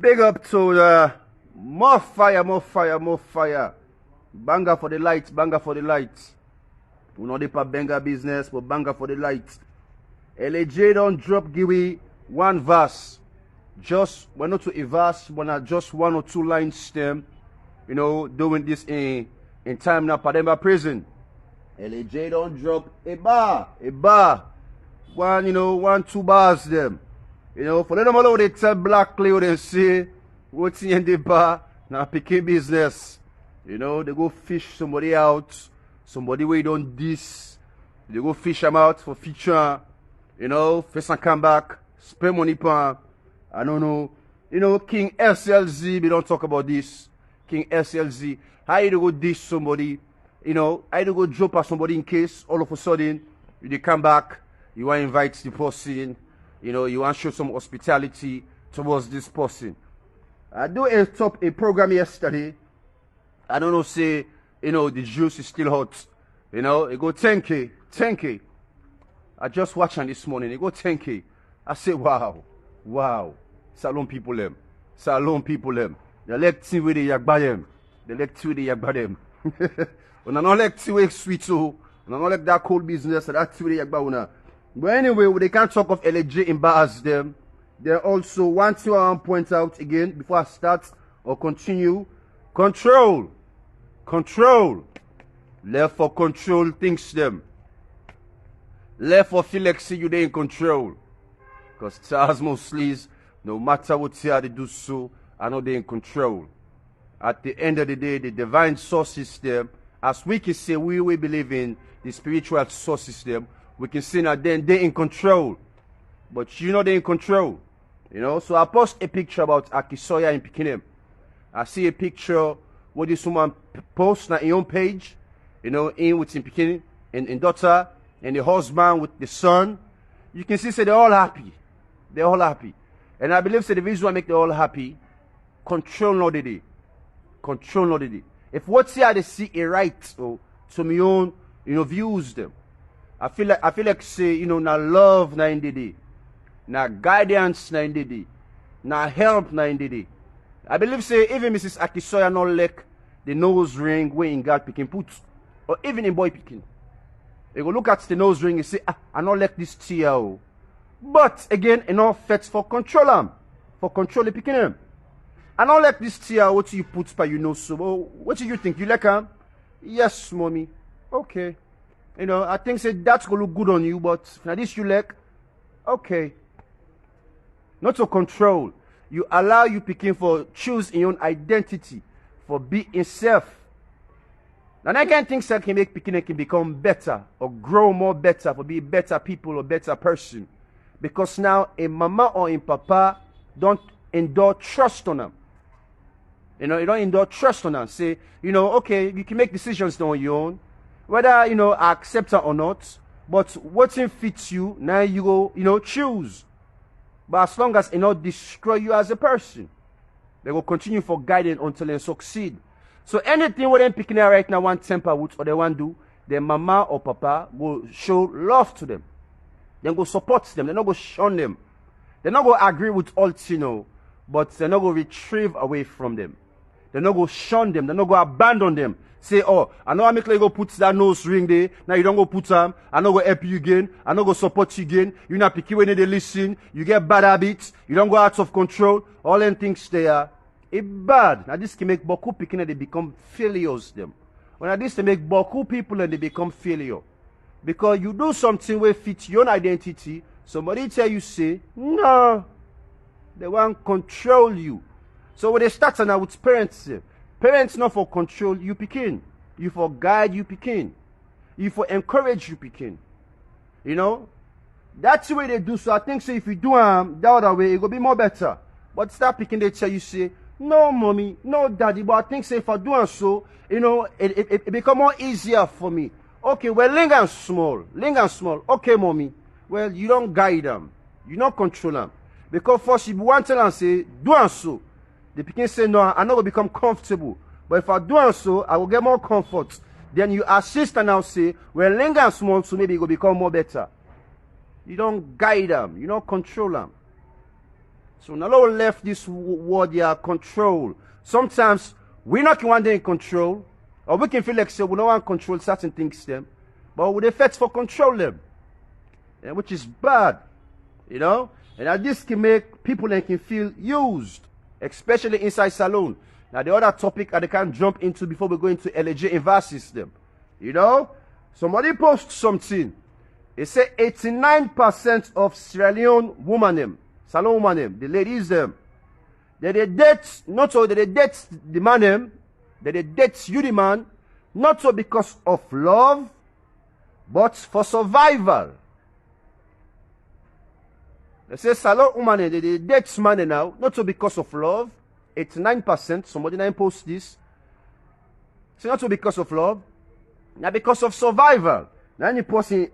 Big up to the more fire, more fire, more fire. Banger for the light, banger for the light. We know the banger business, but banger for the light. LAJ don't drop give one verse. Just, well, not to a verse, but not just one or two lines stem. You know, doing this in time now, Pademba prison. LAJ don't drop a bar. One, two bars them. You know, for them all they tell Black Cleo and say, what's in the bar? Now picking business. You know, they go fish somebody out. Somebody where you don't diss. They go fish them out for feature. You know, face and come back. Spend money pan. I don't know. You know, King SLZ, we don't talk about this. King SLZ. How you go dish somebody? You know, how you go drop at somebody in case all of a sudden you come back, you want to invite the person. You know, you want to show some hospitality towards this person. I do a program yesterday. I don't know, say, you know, the juice is still hot. You know, it go 10K. I just watched on this morning. It go 10K. I say, wow. Salon people them. They like tea with the yagba them. When I don't like tea with sweet so. When I don't like that cold business, that tea with the yagba una. But anyway, they can't talk of LAJ embarrass them. There also one thing I want to point out again before I start or continue. Control. Left for control things them. Left for feel like see you they in control. Because Charles mostly, no matter what they do so, I know they in control. At the end of the day, the divine source system, as we can say we believe in the spiritual source system, we can see that then they're in control. But you know they're in control. You know, so I post a picture about Akisoya in Pikinim. I see a picture where this woman posts on her own page, you know, in with in Pikinim, and daughter, and the husband with the son. You can see, say they're all happy. And I believe, say the reason why make them all happy, control not the day. If what's here they see a right to my own, you know, views them. I feel like say, you know, na love na in the day. Na guidance na in the day. Na help na in the day. I believe say even Mrs. Akisoya not like the nose ring where in God picking put. Or even in boy picking. They go look at the nose ring and say, I not like this TO. But again, you know, fetch for control them. For control the picking them. I don't like this TO, what you put by you know so. What do you think? You like him? Yes, mommy. Okay. You know, I think say that's gonna look good on you, but now this you like, okay. Not to control. You allow you picking for choose your own identity, for be yourself. Now I can think that can make picking can become better or grow more better, for be better people or better person. Because now a mama or a papa don't endure trust on them. You know, you don't endure trust on them. Say, you know, okay, you can make decisions on your own. Whether, you know, I accept it or not, but what fits you, now you go, you know, choose. But as long as it not destroy you as a person, they will continue for guiding until they succeed. So anything what they're picking out right now, want temper with or they want to do, their mama or papa will show love to them. They go support them. They're not go shun them. They're not go agree with all, you know, but they're not go retrieve away from them. They're not go shun them. They're not go abandon them. Say, oh, I know I make like go put that nose ring there. Now you don't go put them. I know go help you again. I know go support you again. You not picky when they listen. You get bad habits. You don't go out of control. All them things there. It's bad. Now this can make Boku picking and they become failures them. When this can make Boku people and they become failure. Because you do something where fit your own identity. Somebody tell you say, no. They want to control you. So when they start now with parents, parents not for control you picking. You for guide you picking. You for encourage you picking. You know? That's the way they do. So I think so if you do the other way, it will be more better. But start picking, they tell you say, no mommy, no daddy. But I think so if I do so, you know, it become more easier for me. Okay, well, linger small. Okay, mommy. Well, you don't guide them. You don't control them. Because first you want to tell and say, do and so. The pikin say, no, I'm not going to become comfortable. But if I do and so, I will get more comfort. Then you assist and now say, well, linger small, so maybe it will become more better. You don't guide them. You don't control them. So now we left this word here, control. Sometimes we not one day in control, or we can feel like say we don't want to control certain things them, but we effect for control them, which is bad, you know. And this can make people that can feel used, especially inside salon. Now the other topic I can jump into before we go into LJ versus them, you know. Somebody post something. It say 89% of Sierra Leone woman them, salon woman them, the ladies them, that they date, not so that they date the man them, that they date you the man, not so because of love, but for survival. They say salon woman they date man now, not so because of love, 89%, somebody now post this. It's not so because of love, now because of survival. Now any person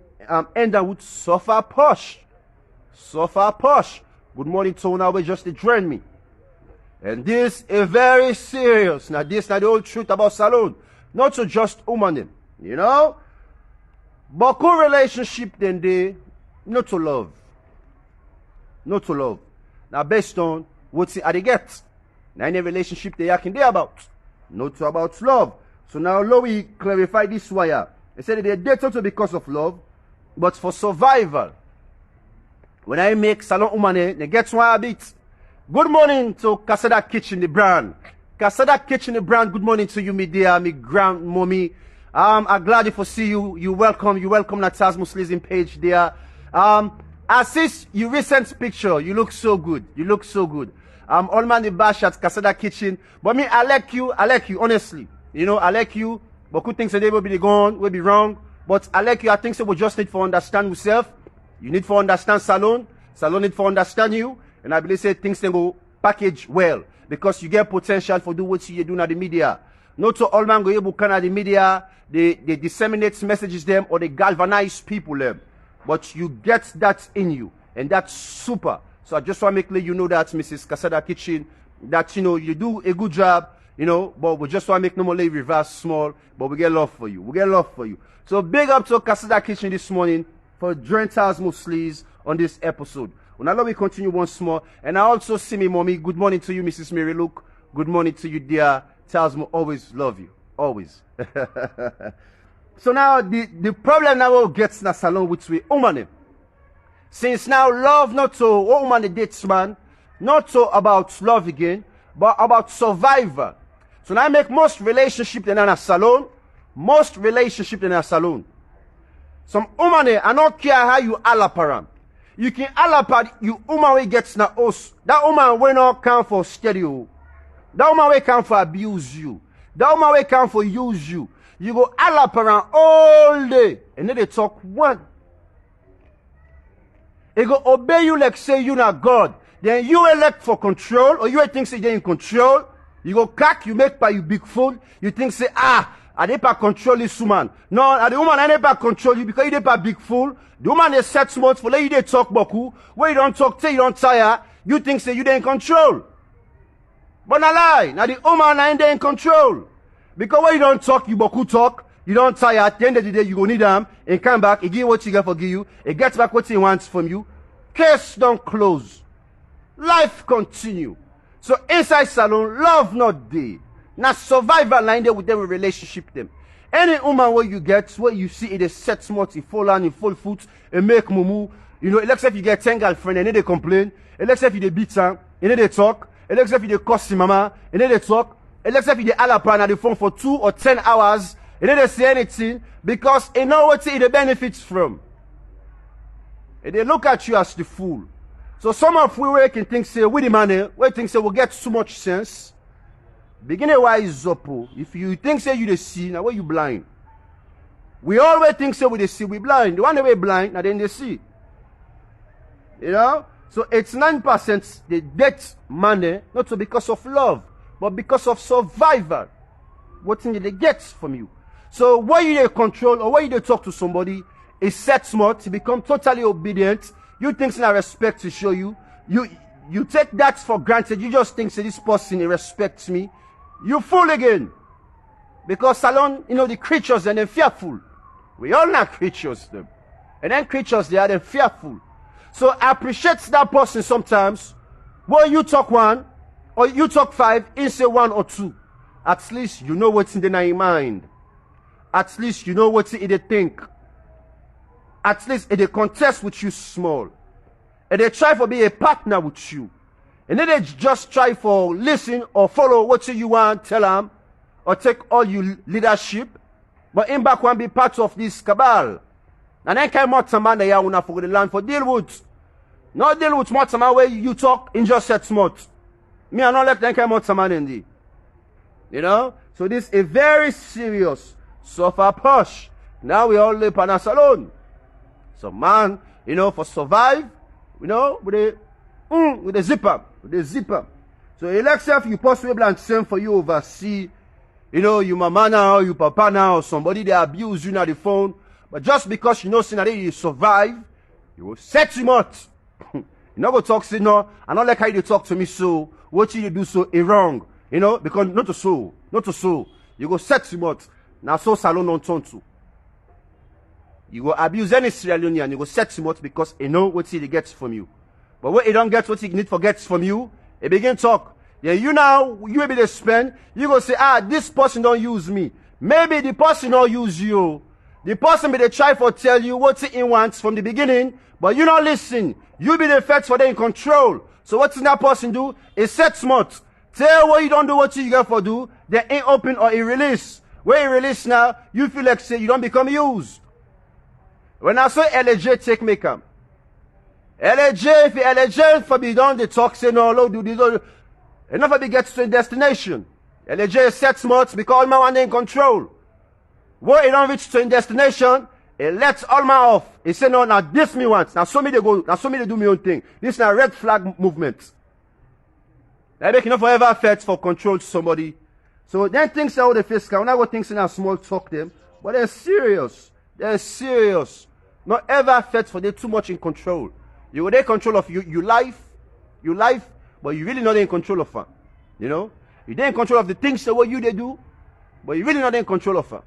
end up with suffer posh. Suffer posh. Good morning, Tona, we just drain me. And this is very serious. Now this not the whole truth about salon. Not so just woman, you know. But cool relationship then they not to love. Not to love. Now based on what they get. Now any relationship they are can they about. Not to about love. So now let me clarify this wire. They said they date also because of love, but for survival. When I make salon woman, they get one a bit. Good morning to Casada Kitchen, the brand. Casada Kitchen, the brand. Good morning to you, me dear, me grandmommy. I'm glad to see you. You welcome na Taz Muslim page there. I see your recent picture. You look so good. You look so good. All man the bash at Casada Kitchen. But me, I like you, honestly. You know, I like you. But good things today will be gone, will be wrong. But I like you. I think so we just need to understand yourself. You need to understand salon. Salon need to understand you. And I believe say things can go package well. Because you get potential for do what you do in the media. Not to all man go able to the media, they disseminate messages them or they galvanize people them. But you get that in you. And that's super. So I just want to make clear you know that, Mrs. Casada Kitchen, that you know you do a good job. You know, but we just want to make no more reverse small, but we get love for you. We get love for you. So big up to Casada Kitchen this morning for joining Taz Muslims on this episode. Well, now let me continue once more. And I also see me, mommy. Good morning to you, Mrs. Mary Luke. Good morning to you, dear. Taz always love you. Always. So now the problem now will get in a salon which we woman. Since now love not so woman dates man, not so about love again, but about survival. So now I make most relationship in a salon. Most relationship in a salon. Some woman, I don't care how you alaparam. You can alapad, you woman way gets na us. That woman will not come for stereo. That woman will come for abuse you. That woman will come for use you. You go alaparam all day. And then they talk one. They go obey you like say you not God. Then you elect for control, or you think say you're in control. You go cack, you make by you big fool. You think say, I dey pa control this woman. No, the woman I dey pa control you because you dey pa big fool. The woman is 7 months for let you dey talk boku. Where you don't talk, till you don't tire. You think say you dey in control. But na lie. Now the woman ain't dey in control. Because when you don't talk, you boku talk. You don't tire. At the end of the day, you go need them and come back. He give what you got for give you. He gets back what he wants from you. Case don't close. Life continue. So inside salon, love not there. Now survival line there with them relationship them. Any woman where you get, where you see it is set smart, in full hand, in full foot, and make mumu. You know, except if you get 10 girlfriend and then they complain. Except if they beat her, and then they talk. Except if they cuss mama, and then they talk. Except if they alapan at the phone for 2 or 10 hours, and then they say anything, because they know what it benefits from. And they look at you as the fool. So some of we can think say with the money, we think say we get too much sense. Beginning wise up. If you think say you the see, now where you blind? We always think say we the see, we blind. The one that we blind, now then they see. You know? So 89% they get money, not so because of love, but because of survival. What thing did they get from you? So why you they control or why you they talk to somebody is set smart to become totally obedient. You think I respect to show you. You take that for granted. You just think say this person respects me. You fool again. Because salon, you know, the creatures and they're fearful. We all not creatures them. And then creatures they are then fearful. So I appreciate that person sometimes When you talk one, or you talk five, in say one or two, at least you know what's in the mind. At least you know what's in the think. At least they contest with you small. And they try for be a partner with you. And then they just try for listen or follow what you want, tell them, or take all your leadership. But in back one be part of this cabal. And then came out some man there una for the land for deal with. Not deal with more some where you talk in just set smart. Me I not let them come out some man in the. You know? So this is a very serious suffer push. Now we all live on a salon. So man, you know, for survive, you know, with the zipper. So Alexa, if you possibly and send for you oversee, you know, you mama now, you papa now, or somebody they abuse you on the phone, but just because you know that you survive, you will set him out. You not go talk say no, I not like how you talk to me so, what you do so is wrong. You know, because not to so. You go set him out. Now so salon on turn to. You go abuse any Sierra Leonean, you go set him out because he know what he gets from you. But when he don't get what he need for gets from you, he begin talk. Yeah, you now, you maybe they spend, you go say, this person don't use me. Maybe the person don't use you. The person may they try for tell you what he wants from the beginning, but you not listen. You be the effect for them in control. So what's that person do? He set smart. Tell what you don't do what you get for do, they ain't open or he release. When he release now, you feel like say you don't become used. When I say LJ take me come. LJ, if LJ for be done, the talk say no, do this, enough of it gets to a destination. LJ set smart because all my one in control. When he don't reach to a destination, he lets all my off. He say no, now this me wants. Now so me they go, now so me they do me own thing. This is a red flag movement. They make enough forever effects for control to somebody. So then things are all the fiscal. When I go things in a small talk them, but they're serious. They're serious. Not ever effects for they too much in control. You were in control of your life, but you really not in control of her. You know? You're in control of the things that what you they do, but you're really not in control of her.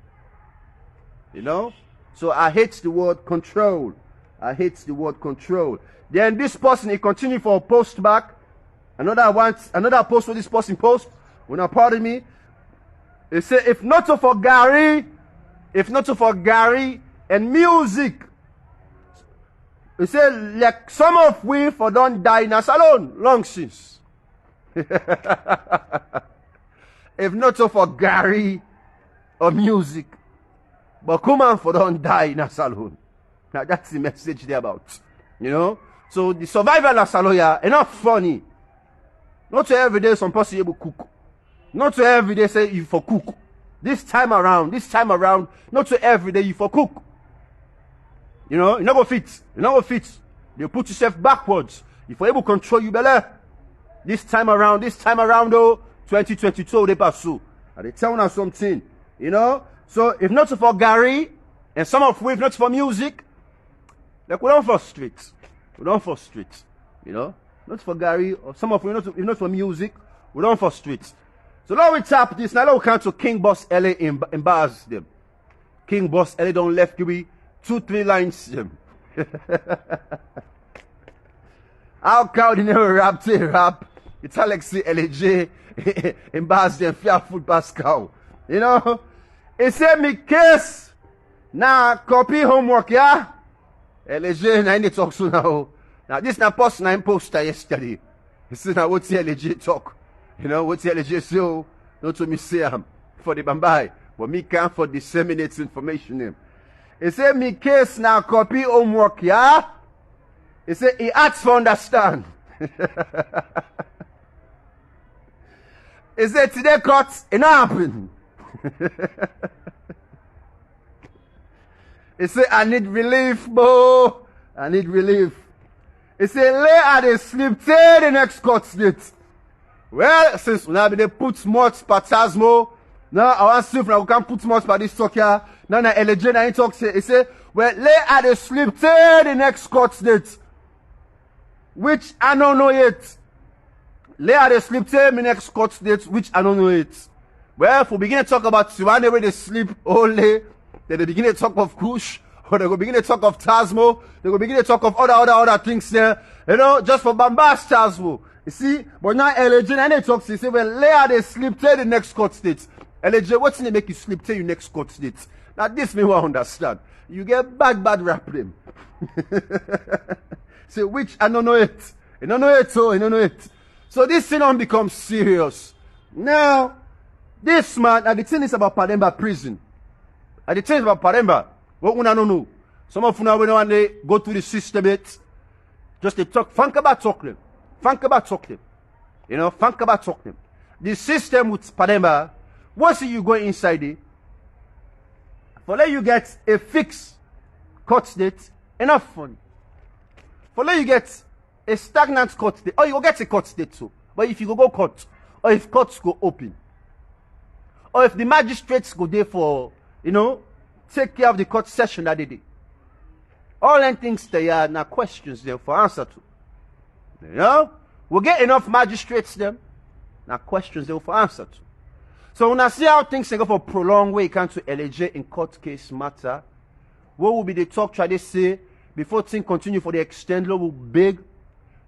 You know? So I hate the word control. I hate the word control. Then this person, he continue for a post back. Another post for this person post. When I pardon me, they say, if not for Gary and music, they say, like some of we for don't die in a salon long since. If not for Gary or music, but come on for don't die in a salon. Now that's the message there about. You know? So the survival of salon is not funny. Not to every day some person able cook. Not to every day say you for cook. This time around, not to every day you for cook. You know, you never fit. You put yourself backwards. You for able to control you better. This time around, though, 2022 they pass through. And they tell us something. You know? So if not for Gary, and some of we, if not for music, like we don't frustrate. You know? Not for Gary, or some of you, if not for music, we don't frustrate. So now we tap this. Now we come to King Boss LA embarrass them. King Boss LA don't left give me 2-3 lines them. How cow they never rap to rap. It's Alexi LJ embarrass them fearful Pascal. You know? He said me case now copy homework, yeah? LJ na in talk so now. Now this na post na poster yesterday. He said now what's the LJ talk? You know, what's the LJ so? Not to me say for the Bambai, but me can't for disseminate information him. He said me case now copy homework, yeah? He said he asks for understand. He said today cut, it not happen. He said I need relief, bro. I need relief. He said lay at the sleep till the next court date. Well, since we now be they put much patasmo, now I want to see if we can put much for this talk here. Now na LJ na talk say, he say, well, lay at the sleep till the next court date. Which I don't know yet. Lay at the sleep till the next court date, which I don't know yet. Well, if we begin to talk about Siwane where they sleep only, then they begin to talk of Kush, or they go begin to talk of Tasmo, they go begin to talk of other things there. You know, just for Bambas Tasmo. You see, but now LJ and they talk, say, well, later they sleep till the next court state. LJ, what's in the make you sleep till your next court state? Now this me will understand. You get bad rap them. Say which I don't know it. I don't know it, so I don't know it. So this thing on becomes serious. Now, this man, and the thing is about Pademba prison. And the thing is about Pademba. What we don't know. Some of you know when they go to the system, just they talk, think about talking. Think about talking. You know, think about talking. The system with Pademba, once you go inside it, for let you get a fixed court date, enough fun. For let you get a stagnant court date, or you will get a court date too. But if you go court, or if courts go open, or if the magistrates go there for, you know, take care of the court session that they did. All them things they are now questions there for answer to. You know? We'll get enough magistrates them. Now questions there for answer to. So when I see how things they go for prolonged way can to LJ in court case matter, what will be the talk try to say before things continue for the extend level big?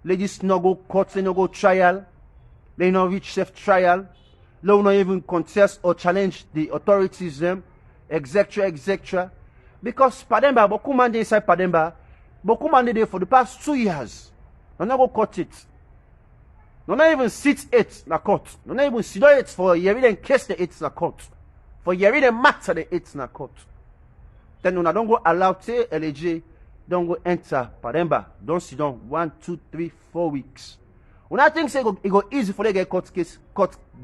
Ladies no go court, they no go trial, they no reach safe trial, they no even contest or challenge the authorities them, etc. Because Pademba, Bokumande inside Pademba, Bokumande there for the past 2 years. No not go cut it. No not even sit it na court. No not even sit it for year in case the it's na court. For year in matter the it's na court. Then no don't go allow te LJ, don't go enter Pademba. Don't sit down 1, 2, 3, 4 weeks. When I think say it go easy for they get court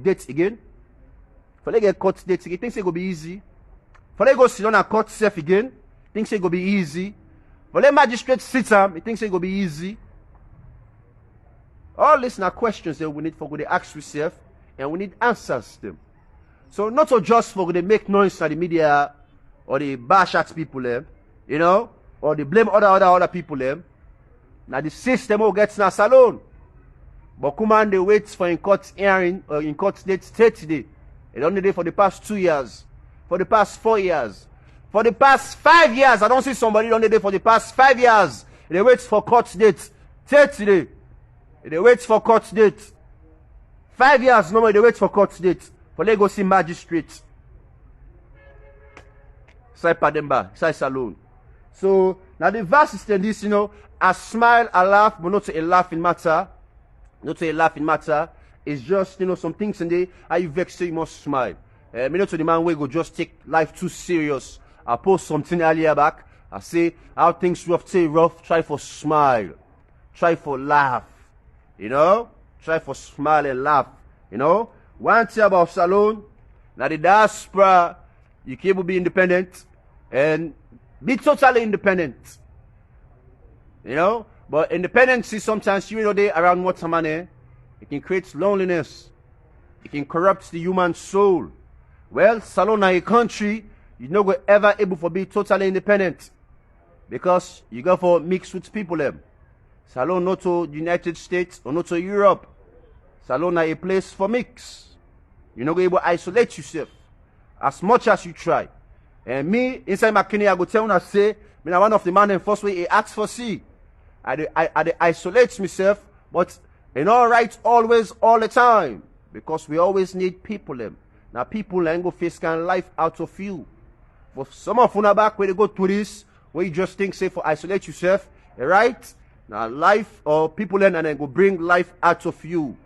dates again. For they get court dates again, think say it go be easy. For they go sit down and court safe again, think say it go be easy. For the magistrate sit down, he thinks it go be easy. All these are questions that we need for to ask yourself, and we need answers to them. So not so just for they make noise on the media or they bash at people them, you know, or they blame other people them. Now the system will get na salon. But come on, they wait for in court hearing or in court date 30 days. It only did for the past 2 years, for the past 4 years, for the past 5 years. I don't see somebody only there for the past 5 years. They wait for court date 30 days. They wait for court date. 5 years normally they wait for court date. For they go see magistrate. Say Pademba, say Salon. So now the verse is in this, you know, a smile, a laugh, but not a laughing matter. Not a laughing matter. It's just, you know, some things in there. Are you vexed? So you must smile. Me not to the man where go just take life too serious. I post something earlier back. I say how things rough. Try for smile. Try for laugh. You know? Try for smile and laugh. You know? One thing about Salon, now the diaspora, you can be independent and be totally independent. You know? But independence is sometimes, you know, they around water money. It can create loneliness. It can corrupt the human soul. Well, Salon in a country, you're not going ever able to be totally independent. Because you go for mix with people them. Salon not to the United States or not to Europe. Salon is a place for mix. You're not going to isolate yourself as much as you try. And me, inside my Kenya, I go tell you, I say, me one of the man in first way, he asks for see. I isolate myself, but in all right, always, all the time. Because we always need people them. Now people ain't go face kind of life out of you. For some of you back where they go to this, where you just think say for isolate yourself, right? Now life or people and then go bring life out of you.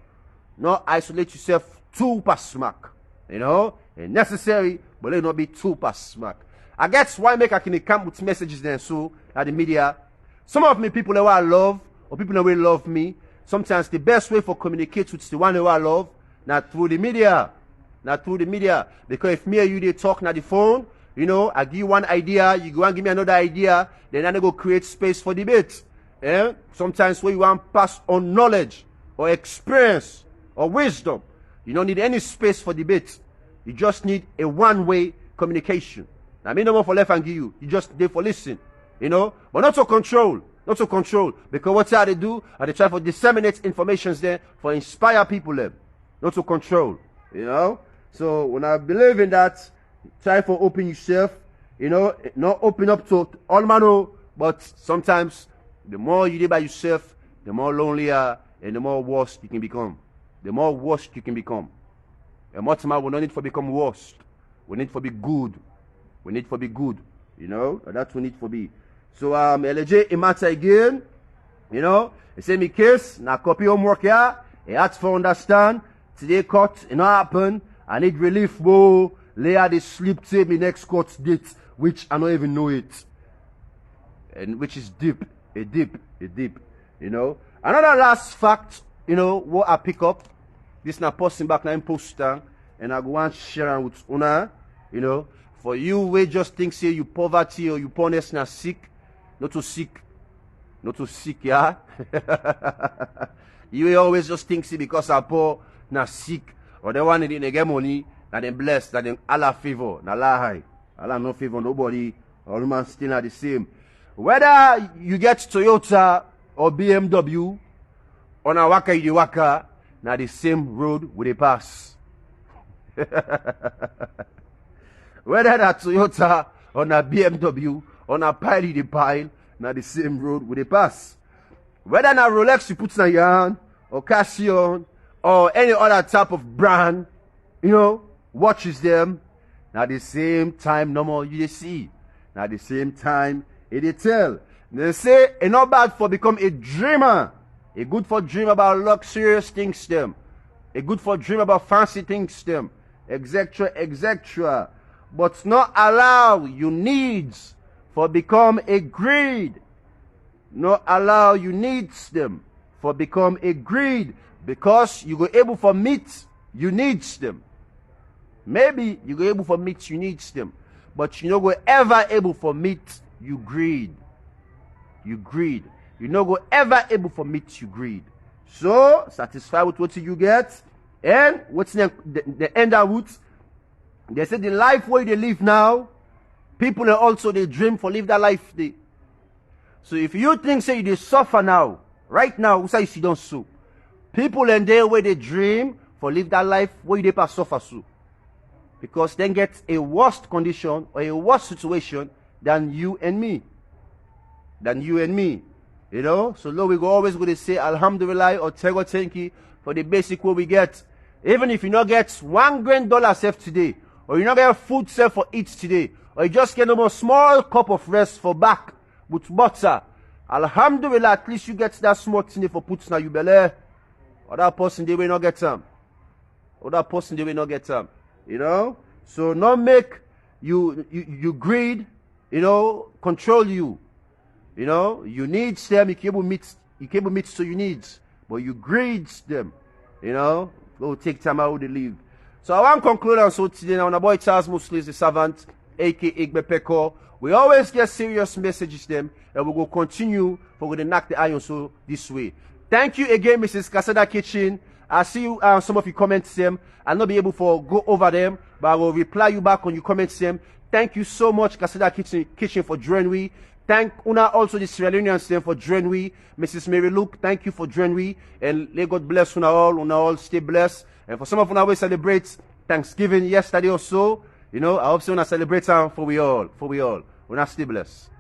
Not isolate yourself too past smack. You know? It's necessary, but let not be too past smack. I guess why make I can come with messages then so at the media. Some of me people that I love, or people that will love me, sometimes the best way for communicate with the one that I love, not through the media. Not through the media. Because if me and you they talk on the phone, you know, I give you one idea, you go and give me another idea, then I go create space for debate. Eh? Sometimes when you want to pass on knowledge or experience or wisdom, you don't need any space for debate. You just need a one-way communication. I mean no more for left and give you. You just there for listen. You know? But not to control. Not to control. Because what they do, they try to disseminate information there for inspire people there. Not to control. You know? So when I believe in that, try for open yourself. You know, not open up to all manner, but sometimes the more you do by yourself, the more lonelier and the more worst you can become. The more worst you can become. And much more we don't need for become worst. We need for be good. We need for be good. You know, that's what we need for be. So LJ it matter again. You know, it say me case, na copy homework here. It has to understand. Today court, it not happen. I need relief, bro. Later they sleep till me next court date, which I don't even know it. And which is deep. A deep. You know. Another last fact, you know, what I pick up. This na posting back na poster. And I go and share with una. You know. For you, we just think say you poverty or you poorness na sick. Not to sick. Not to sick, yeah? You always just think see because I'm poor, na sick. Or the one in the get money, na them blessed, na them Allah favor, na Allah high. Allah no favor nobody. All man still are the same. Whether you get Toyota or BMW, on a waka you waka, na the same road with a pass. Whether that Toyota or a BMW, on a pile the pile, na the same road with a pass. Whether na Rolex you put in your hand, or Casio, or any other type of brand, you know, watches them, na the same time normal you see. Na the same time it tell. They say it's not bad for become a dreamer. It's good for dream about luxurious things them. It's good for dream about fancy things them. Etc. But not allow your needs for become a greed. Not allow your needs them for become a greed. Because you go able for meet you needs them. Maybe you go able for meet you needs them. But you no go ever able for meet you greed. You greed. You no go ever able for meet you greed. So satisfied with what you get. And what's the end out? They say the life where they live now, people are also they dream for live that life they. So if you think say they suffer now, right now, we say you don't so. People and there where they dream for live that life where they pass suffer so. Because then get a worse condition or a worse situation than you and me. You know? So Lord, we go always going to say Alhamdulillah or thank you for the basic what we get. Even if you not get $1 grand safe today, or you not get food safe for eat today, or you just get a small cup of rest for back with butter. Alhamdulillah, at least you get that small thing for put na you belly. Or that person they will not get some. You know? So not make you greed, you know, control you. You know, you need them, you can meet so you need. But you greed them. You know, go take time out to live. So I want to conclude on so today now. My boy Charles Mosley is the servant, aka Igbe Peko. We always get serious messages them, and we will continue for the knock the iron so this way. Thank you again, Mrs. Casada Kitchen. I see you some of your comments them. I'll not be able to go over them, but I will reply you back on your comments them. Thank you so much, Casada Kitchen for joining we. Thank Una also the Sierra Leoneans them for joining we. Mrs. Mary Luke, thank you for joining we. And may God bless Una all stay blessed. And for some of Una we celebrate Thanksgiving yesterday or so. You know, I hope so Una celebrate time for we all. Una stay blessed.